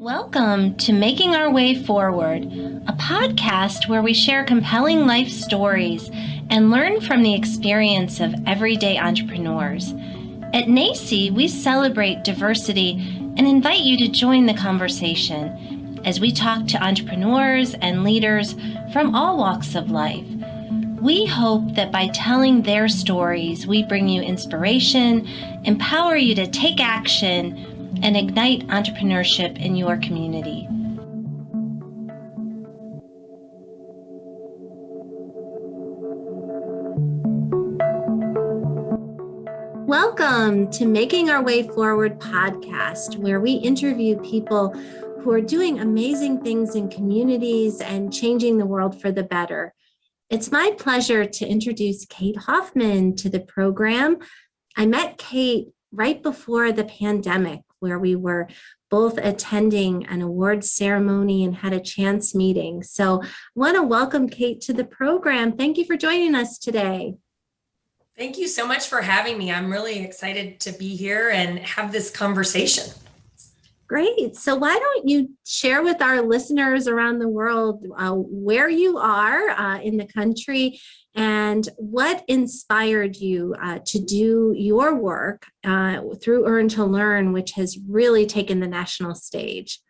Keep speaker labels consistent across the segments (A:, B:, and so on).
A: Welcome to Making Our Way Forward, a podcast where we share compelling life stories and learn from the experience of everyday entrepreneurs. At NACCE, we celebrate diversity and invite you to join the conversation as we talk to entrepreneurs and leaders from all walks of life. We hope that by telling their stories, we bring you inspiration, empower you to take action, and ignite entrepreneurship in your community. Welcome to Making Our Way Forward podcast, where we interview people who are doing amazing things in communities and changing the world for the better. It's my pleasure to introduce Kate Hoffman to the program. I met Kate right before the pandemic, where we were both attending an awards ceremony and had a chance meeting. So I want to welcome Kate to the program. Thank you for joining us today.
B: Thank you so much for having me. I'm really excited to be here and have this conversation.
A: Great. So why don't you share with our listeners around the world where you are in the country and what inspired you to do your work through Earn to Learn, which has really taken the national stage.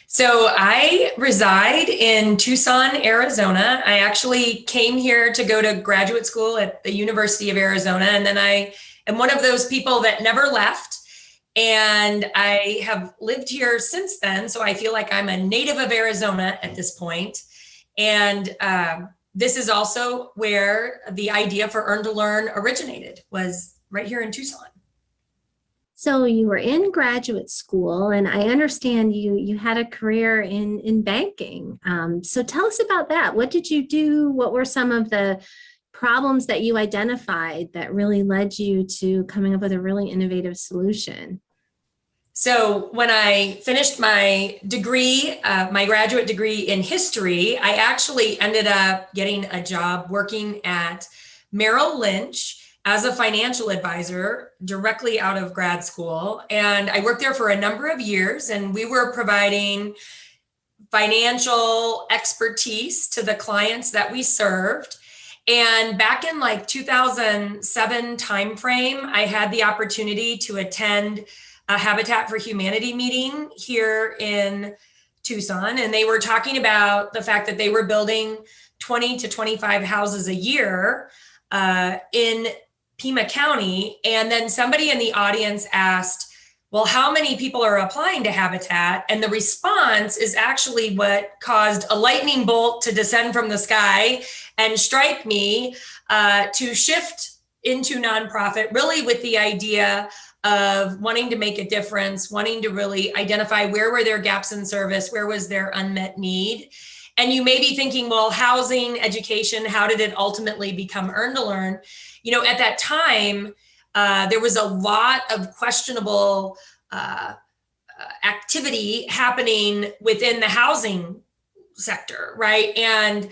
B: So I reside in Tucson, Arizona. I actually came here to go to graduate school at the University of Arizona, and then I am one of those people that never left. And I have lived here since then, so I feel like I'm a native of Arizona at this point. And this is also where the idea for Earn to Learn originated, was right here in Tucson.
A: So you were in graduate school, and I understand you had a career in banking. So tell us about that. What did you do? What were some of the problems that you identified that really led you to coming up with a really innovative solution?
B: So when I finished my degree, my graduate degree in history, I actually ended up getting a job working at Merrill Lynch as a financial advisor directly out of grad school. And I worked there for a number of years, and we were providing financial expertise to the clients that we served. And back in like 2007 timeframe, I had the opportunity to attend a Habitat for Humanity meeting here in Tucson. And they were talking about the fact that they were building 20 to 25 houses a year in Pima County. And then somebody in the audience asked, well, how many people are applying to Habitat? And the response is actually what caused a lightning bolt to descend from the sky and strike me to shift into nonprofit, really with the idea of wanting to make a difference, wanting to really identify where were their gaps in service, where was their unmet need. And you may be thinking, well, housing, education, how did it ultimately become Earn to Learn? You know, at that time, there was a lot of questionable activity happening within the housing sector, right? And,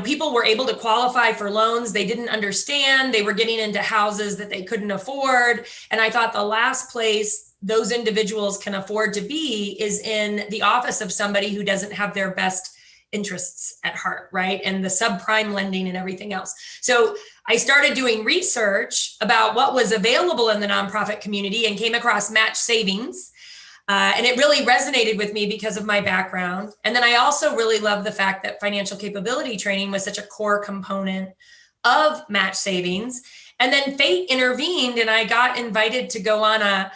B: people were able to qualify for loans they didn't understand. They were getting into houses that they couldn't afford. And I thought the last place those individuals can afford to be is in the office of somebody who doesn't have their best interests at heart, right? And the subprime lending and everything else. So I started doing research about what was available in the nonprofit community and came across match savings. And it really resonated with me because of my background. And then I also really love the fact that financial capability training was such a core component of match savings. And then fate intervened, and I got invited to go on a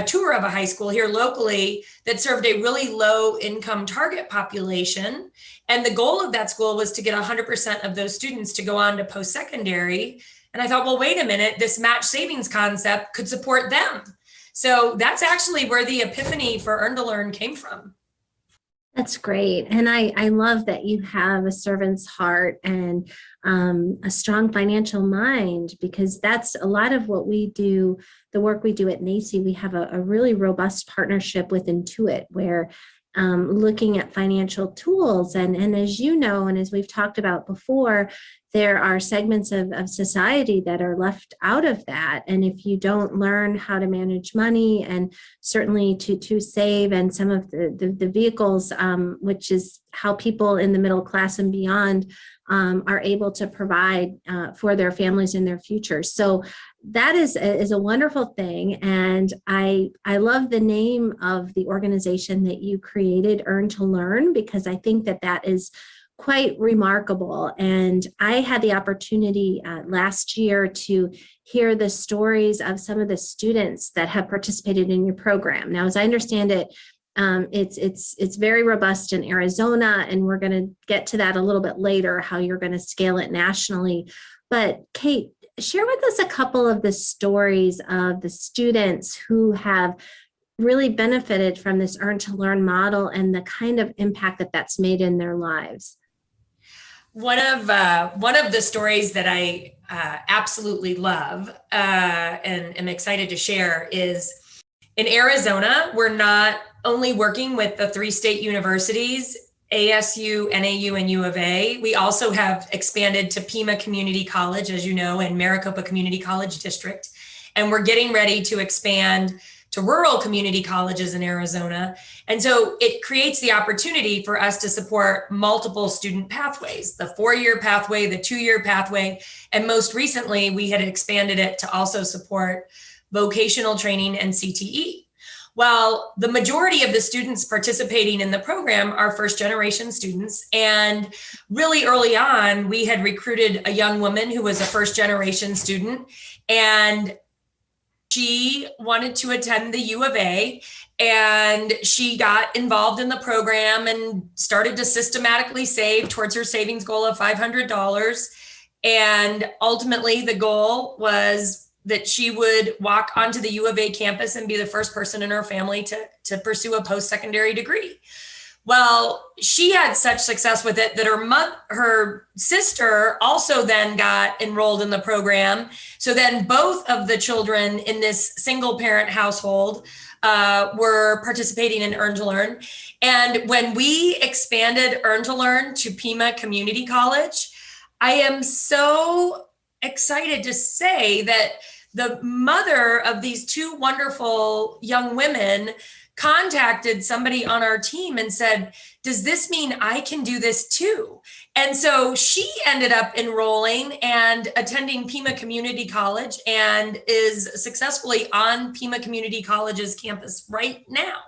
B: tour of a high school here locally that served a really low income target population. And the goal of that school was to get 100% of those students to go on to post-secondary. And I thought, well, wait a minute, this match savings concept could support them. So that's actually where the epiphany for Earn to Learn came from.
A: That's great. And I love that you have a servant's heart and a strong financial mind, because that's a lot of what we do, the work we do at NACCE. We have a really robust partnership with Intuit, where looking at financial tools. And as you know, and as we've talked about before, there are segments of society that are left out of that. And if you don't learn how to manage money and certainly to save, and some of the vehicles, which is how people in the middle class and beyond are able to provide for their families in their future. So that is a wonderful thing. And I love the name of the organization that you created, Earn to Learn, because I think that is quite remarkable. And I had the opportunity last year to hear the stories of some of the students that have participated in your program. Now, as I understand it, it's very robust in Arizona, and we're going to get to that a little bit later, how you're going to scale it nationally. But Kate, share with us a couple of the stories of the students who have really benefited from this Earn to Learn model and the kind of impact that's made in their lives.
B: One of the stories that I absolutely love and am excited to share is in Arizona. We're not only working with the 3 state universities, ASU, NAU, and U of A. We also have expanded to Pima Community College, as you know, and Maricopa Community College District. And we're getting ready to expand to rural community colleges in Arizona. And so it creates the opportunity for us to support multiple student pathways, the 4-year pathway, the 2-year pathway, and most recently, we had expanded it to also support vocational training and CTE. Well, the majority of the students participating in the program are first-generation students. And really early on, we had recruited a young woman who was a first-generation student, and she wanted to attend the U of A, and she got involved in the program and started to systematically save towards her savings goal of $500. And ultimately, the goal was that she would walk onto the U of A campus and be the first person in her family to pursue a post-secondary degree. Well, she had such success with it that her sister also then got enrolled in the program. So then both of the children in this single parent household were participating in Earn to Learn. And when we expanded Earn to Learn to Pima Community College, I am so excited to say that the mother of these 2 wonderful young women contacted somebody on our team and said, does this mean I can do this too? And so she ended up enrolling and attending Pima Community College and is successfully on Pima Community College's campus right now.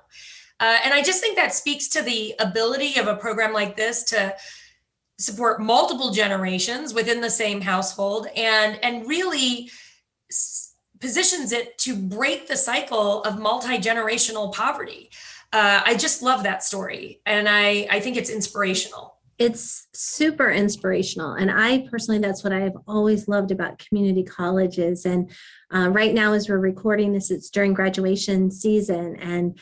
B: And I just think that speaks to the ability of a program like this to support multiple generations within the same household and really positions it to break the cycle of multi-generational poverty. I just love that story. And I think it's inspirational.
A: It's super inspirational. And I personally, that's what I have always loved about community colleges. And right now, as we're recording this, it's during graduation season. And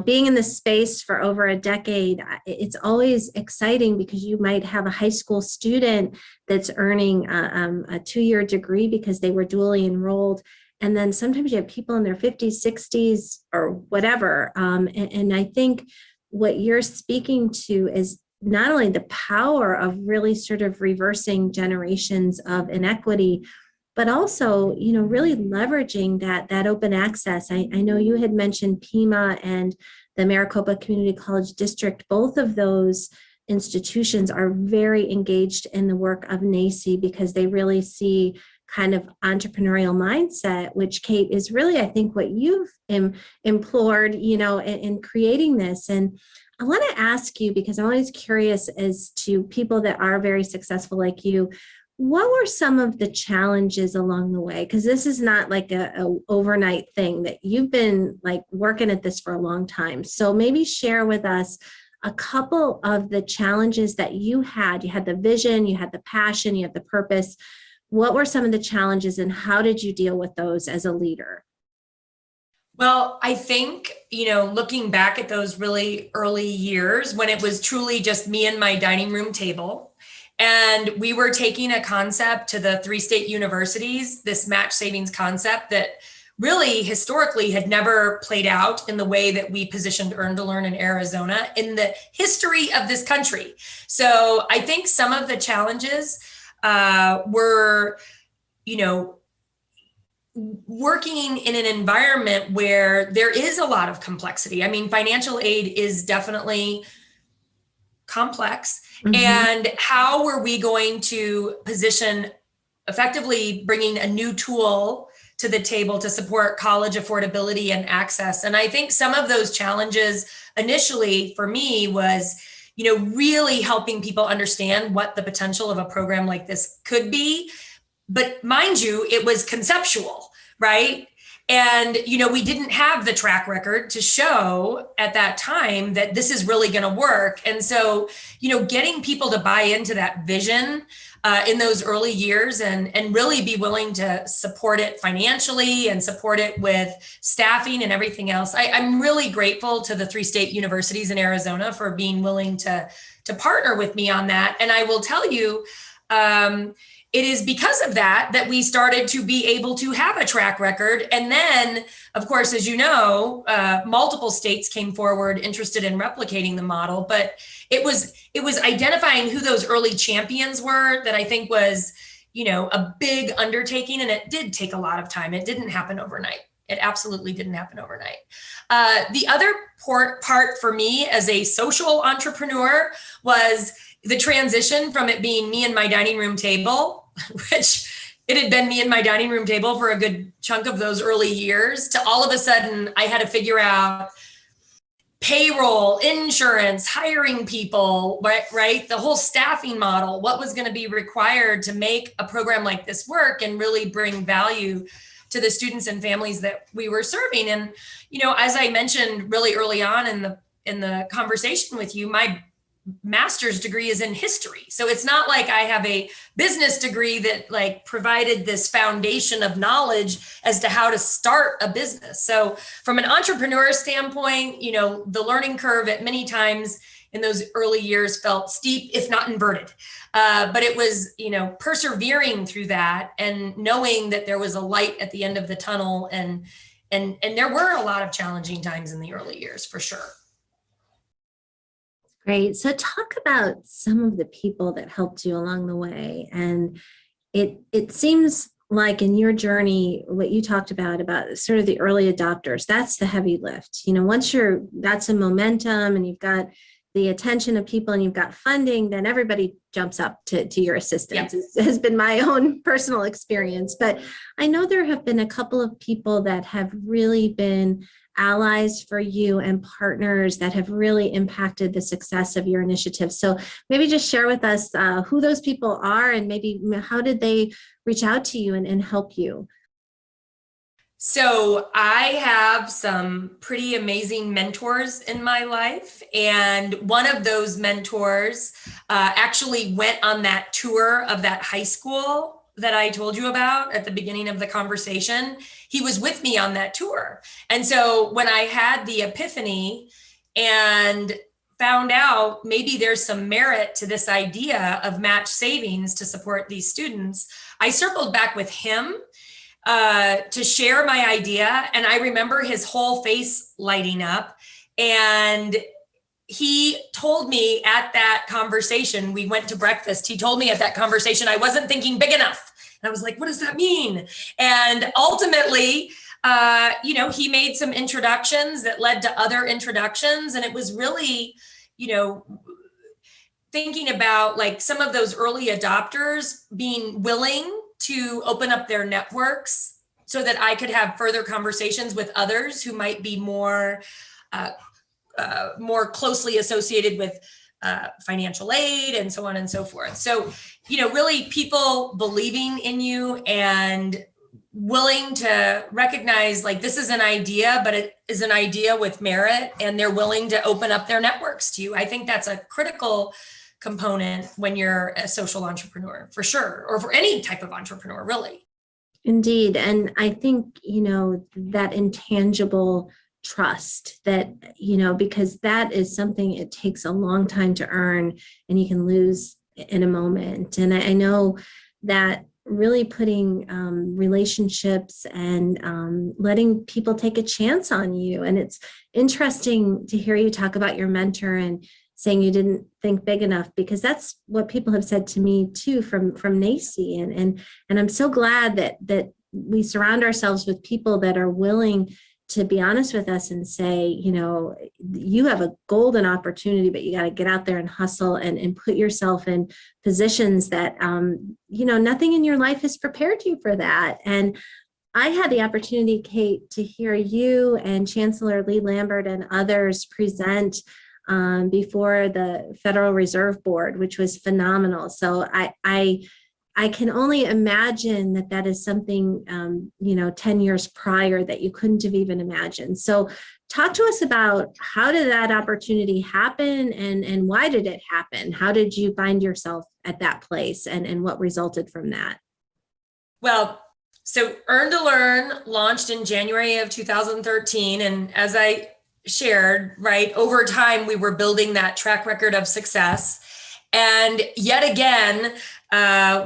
A: being in this space for over a decade, it's always exciting because you might have a high school student that's earning a 2-year degree because they were dually enrolled. And then sometimes you have people in their 50s, 60s, or whatever. And I think what you're speaking to is not only the power of really sort of reversing generations of inequity, but also, really leveraging that open access. I know you had mentioned Pima and the Maricopa Community College District. Both of those institutions are very engaged in the work of NACCE because they really see kind of entrepreneurial mindset, which, Kate, is really, I think, what you've implored, in creating this. And I want to ask you, because I'm always curious as to people that are very successful like you, what were some of the challenges along the way? Because this is not like a overnight thing, that you've been like working at this for a long time. So maybe share with us a couple of the challenges that you had. You had the vision, you had the passion, you had the purpose. What were some of the challenges and how did you deal with those as a leader?
B: Well, I think, looking back at those really early years when it was truly just me and my dining room table, and we were taking a concept to the 3 state universities, this match savings concept that really historically had never played out in the way that we positioned Earn to Learn in Arizona in the history of this country. So I think some of the challenges were, working in an environment where there is a lot of complexity. I mean, financial aid is definitely complex. Mm-hmm. And how were we going to position effectively bringing a new tool to the table to support college affordability and access? And I think some of those challenges initially for me was, really helping people understand what the potential of a program like this could be. But mind you, it was conceptual, right? And, we didn't have the track record to show at that time that this is really going to work. And so, getting people to buy into that vision in those early years and really be willing to support it financially and support it with staffing and everything else. I'm really grateful to the 3 state universities in Arizona for being willing to partner with me on that. And I will tell you, it is because of that we started to be able to have a track record. And then, of course, as you know, multiple states came forward interested in replicating the model. But it was identifying who those early champions were that I think was, a big undertaking. And it did take a lot of time. It didn't happen overnight. It absolutely didn't happen overnight. The other part for me as a social entrepreneur was the transition from it being me and my dining room table, which it had been me and my dining room table for a good chunk of those early years, to all of a sudden I had to figure out payroll, insurance, hiring people, right? The whole staffing model, what was going to be required to make a program like this work and really bring value to the students and families that we were serving. And, as I mentioned really early on in the conversation with you, my master's degree is in history. So it's not like I have a business degree that provided this foundation of knowledge as to how to start a business. So from an entrepreneur standpoint, the learning curve at many times in those early years felt steep, if not inverted. But it was, persevering through that and knowing that there was a light at the end of the tunnel. And there were a lot of challenging times in the early years, for sure.
A: Great. So talk about some of the people that helped you along the way. And it seems like in your journey, what you talked about sort of the early adopters, that's the heavy lift. Once got some momentum and you've got the attention of people and you've got funding, then everybody jumps up to your assistance. Yeah. It has been my own personal experience, but I know there have been a couple of people that have really been allies for you and partners that have really impacted the success of your initiative. So maybe just share with us who those people are and maybe how did they reach out to you and help you?
B: So I have some pretty amazing mentors in my life. And one of those mentors actually went on that tour of that high school that I told you about at the beginning of the conversation. He was with me on that tour. And so when I had the epiphany and found out maybe there's some merit to this idea of match savings to support these students, I circled back with him to share my idea. And I remember his whole face lighting up. And he told me at that conversation, we went to breakfast. He told me at that conversation, I wasn't thinking big enough. And I was like, what does that mean? And ultimately, he made some introductions that led to other introductions. And it was really, thinking about some of those early adopters being willing to open up their networks so that I could have further conversations with others who might be more closely associated with financial aid and so on and so forth. So, really people believing in you and willing to recognize this is an idea, but it is an idea with merit, and they're willing to open up their networks to you. I think that's a critical component when you're a social entrepreneur, for sure, or for any type of entrepreneur, really.
A: Indeed. And I think, that intangible trust that, because that is something it takes a long time to earn and you can lose in a moment. And I know that really putting relationships and letting people take a chance on you. And it's interesting to hear you talk about your mentor and saying you didn't think big enough, because that's what people have said to me too from NACCE. And I'm so glad that we surround ourselves with people that are willing to be honest with us and say, you have a golden opportunity, but you got to get out there and hustle and put yourself in positions that, nothing in your life has prepared you for that. And I had the opportunity, Kate, to hear you and Chancellor Lee Lambert and others present before the Federal Reserve Board, which was phenomenal. So I can only imagine that is something, 10 years prior that you couldn't have even imagined. So talk to us about how did that opportunity happen and why did it happen? How did you find yourself at that place and what resulted from that?
B: Well, so Earn to Learn launched in January of 2013. And as I shared, right, over time, we were building that track record of success. And yet again,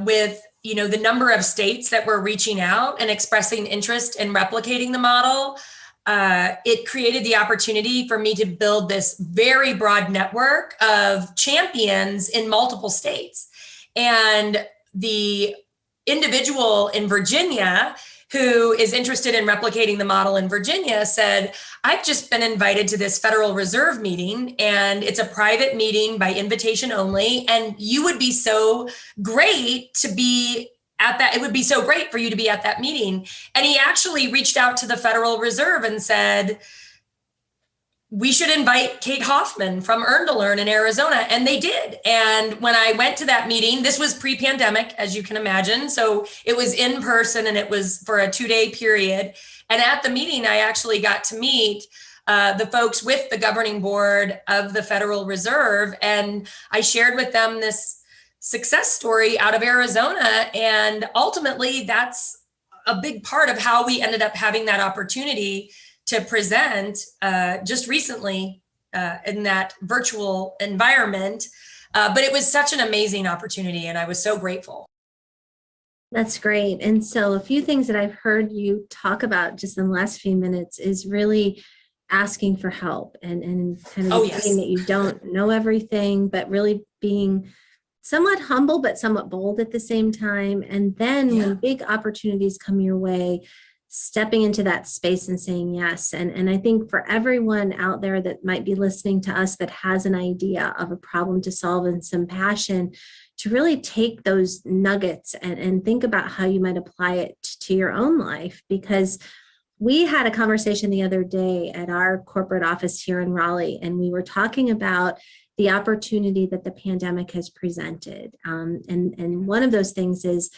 B: with the number of states that were reaching out and expressing interest in replicating the model, it created the opportunity for me to build this very broad network of champions in multiple states. And the individual in Virginia who is interested in replicating the model in Virginia said, I've just been invited to this Federal Reserve meeting, and it's a private meeting by invitation only. And you would be so great to be at that. It would be so great for you to be at that meeting. And he actually reached out to the Federal Reserve and said, we should invite Kate Hoffman from Earn to Learn in Arizona. And they did. And when I went to that meeting, this was pre-pandemic, as you can imagine. So it was in person and it was for a 2-day period. And at the meeting, I actually got to meet the folks with the governing board of the Federal Reserve. And I shared with them this success story out of Arizona. And ultimately, that's a big part of how we ended up having that opportunity to present just recently in that virtual environment. But it was such an amazing opportunity, and I was so grateful.
A: That's great. And so a few things that I've heard you talk about just in the last few minutes is really asking for help and kind of admitting that you don't know everything, but really being somewhat humble, but somewhat bold at the same time. And then when big opportunities come your way, stepping into that space and saying yes. And I think for everyone out there that might be listening to us that has an idea of a problem to solve and some passion, to really take those nuggets and think about how you might apply it to your own life. Because we had a conversation the other day at our corporate office here in Raleigh, and we were talking about the opportunity that the pandemic has presented. And one of those things is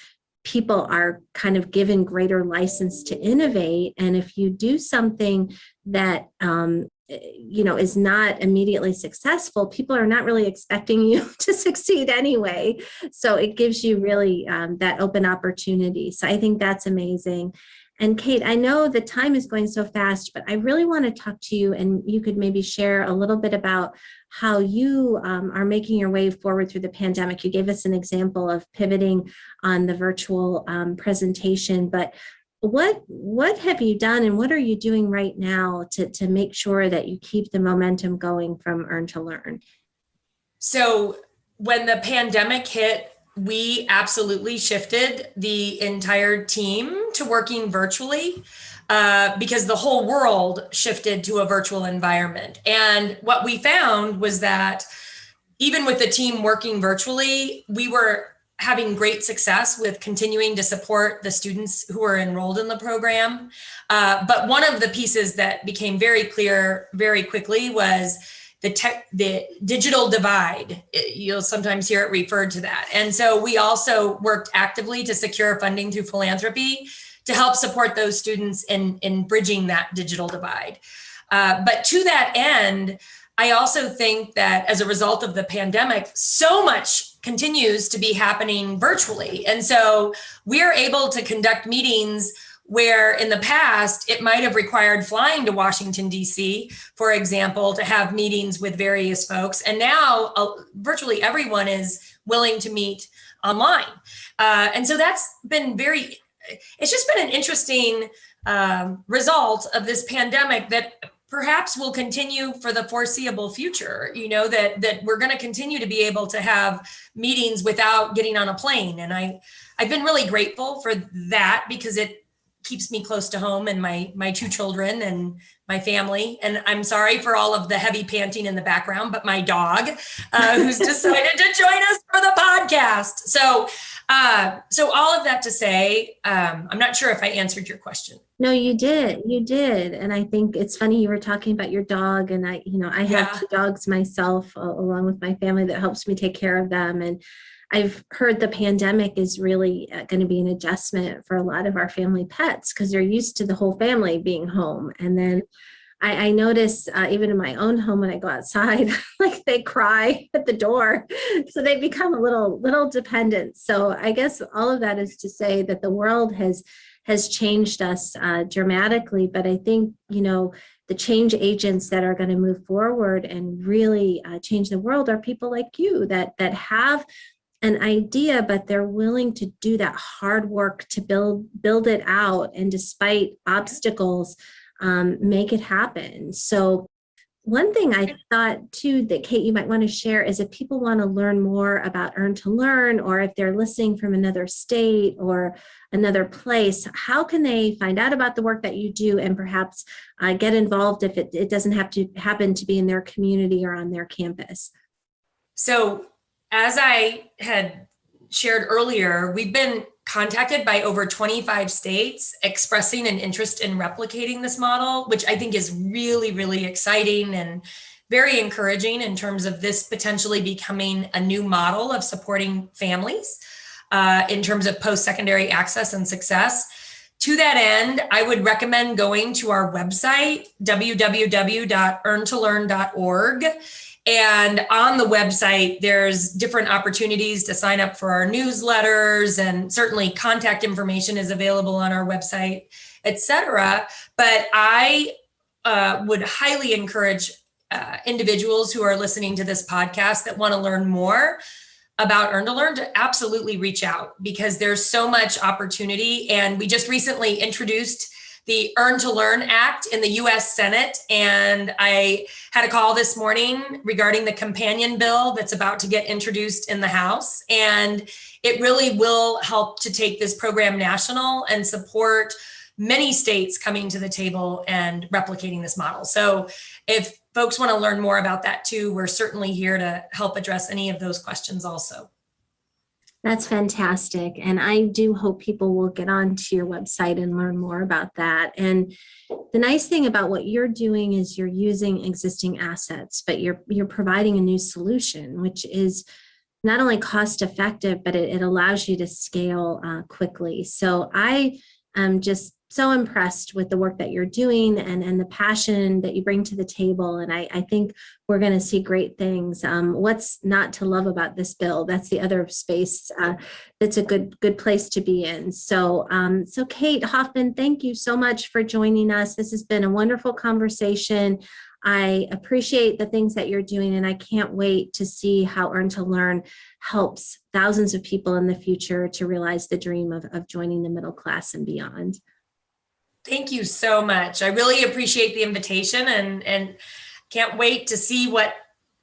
A: people are kind of given greater license to innovate. And if you do something that, is not immediately successful, people are not really expecting you to succeed anyway. So it gives you really that open opportunity. So I think that's amazing. And Kate, I know the time is going so fast, but I really want to talk to you, and you could maybe share a little bit about how you are making your way forward through the pandemic. You gave us an example of pivoting on the virtual presentation, but what have you done and what are you doing right now to make sure that you keep the momentum going from Earn to Learn?
B: So when the pandemic hit, we absolutely shifted the entire team to working virtually because the whole world shifted to a virtual environment. And what we found was that even with the team working virtually, we were having great success with continuing to support the students who are enrolled in the program. But one of the pieces that became very clear very quickly was the digital divide. You'll sometimes hear it referred to that. And so we also worked actively to secure funding through philanthropy to help support those students in bridging that digital divide. But to that end, I also think that as a result of the pandemic, so much continues to be happening virtually. And so we're able to conduct meetings where in the past, it might have required flying to Washington, D.C., for example, to have meetings with various folks. And now virtually everyone is willing to meet online. And so that's been it's just been an interesting result of this pandemic that perhaps will continue for the foreseeable future, that we're going to continue to be able to have meetings without getting on a plane. And I've been really grateful for that because it keeps me close to home and my two children and my family. And I'm sorry for all of the heavy panting in the background, but my dog, who's decided to join us for the podcast. So all of that to say, I'm not sure if I answered your question.
A: No, you did. You did. And I think it's funny you were talking about your dog, and I have two dogs myself, along with my family, that helps me take care of them. And I've heard the pandemic is really going to be an adjustment for a lot of our family pets because they're used to the whole family being home. And then I notice even in my own home when I go outside, like they cry at the door. So they become a little dependent. So I guess all of that is to say that the world has changed us dramatically. But I think, the change agents that are going to move forward and really change the world are people like you that have an idea, but they're willing to do that hard work to build it out, and despite obstacles, make it happen. So one thing I thought too that Kate, you might want to share is if people want to learn more about Earn to Learn, or if they're listening from another state or another place, how can they find out about the work that you do and perhaps get involved if it doesn't have to happen to be in their community or on their campus?
B: So as I had shared earlier, we've been contacted by over 25 states expressing an interest in replicating this model, which I think is really, really exciting and very encouraging in terms of this potentially becoming a new model of supporting families in terms of post-secondary access and success. To that end, I would recommend going to our website, www.earntolearn.org. And on the website, there's different opportunities to sign up for our newsletters, and certainly contact information is available on our website, et cetera. But I would highly encourage individuals who are listening to this podcast that want to learn more about Earn to Learn to absolutely reach out, because there's so much opportunity. And we just recently introduced the Earn to Learn Act in the US Senate. And I had a call this morning regarding the companion bill that's about to get introduced in the House. And it really will help to take this program national and support many states coming to the table and replicating this model. So if folks want to learn more about that too, we're certainly here to help address any of those questions also.
A: That's fantastic. And I do hope people will get onto your website and learn more about that. And the nice thing about what you're doing is you're using existing assets, but you're providing a new solution, which is not only cost effective, but it allows you to scale quickly. So I am just so impressed with the work that you're doing and the passion that you bring to the table. And I think we're going to see great things. What's not to love about this bill? That's the other space that's a good place to be in. So Kate Hoffman, thank you so much for joining us. This has been a wonderful conversation. I appreciate the things that you're doing, and I can't wait to see how Earn to Learn helps thousands of people in the future to realize the dream of joining the middle class and beyond.
B: Thank you so much. I really appreciate the invitation and can't wait to see what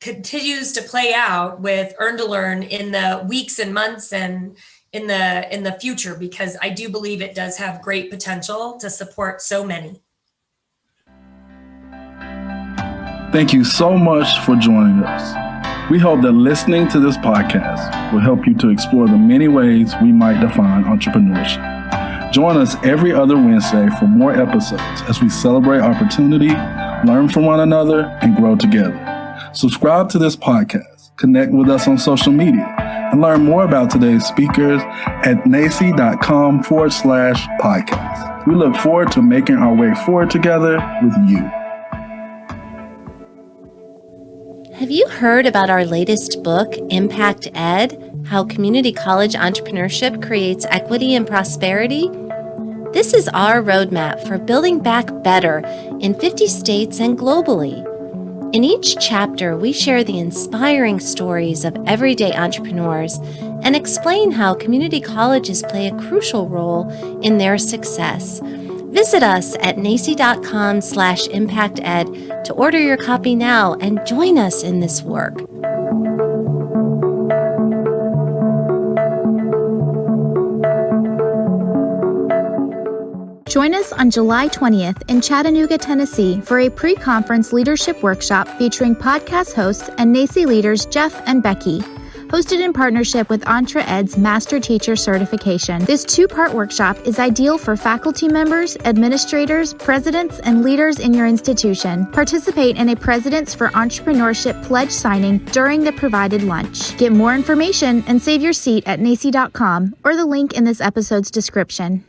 B: continues to play out with Earn to Learn in the weeks and months and in the future, because I do believe it does have great potential to support so many.
C: Thank you so much for joining us. We hope that listening to this podcast will help you to explore the many ways we might define entrepreneurship. Join us every other Wednesday for more episodes as we celebrate opportunity, learn from one another, and grow together. Subscribe to this podcast, connect with us on social media, and learn more about today's speakers at NACCE.com/podcast. We look forward to making our way forward together with you.
A: Have you heard about our latest book, Impact Ed? How Community College Entrepreneurship Creates Equity and Prosperity? This is our roadmap for building back better in 50 states and globally. In each chapter, we share the inspiring stories of everyday entrepreneurs and explain how community colleges play a crucial role in their success. Visit us at nacce.com/impacted to order your copy now and join us in this work.
D: Join us on July 20th in Chattanooga, Tennessee for a pre-conference leadership workshop featuring podcast hosts and NACCE leaders Jeff and Becky, hosted in partnership with EntreEd's Master Teacher Certification. This two-part workshop is ideal for faculty members, administrators, presidents, and leaders in your institution. Participate in a Presidents for Entrepreneurship pledge signing during the provided lunch. Get more information and save your seat at nacce.com or the link in this episode's description.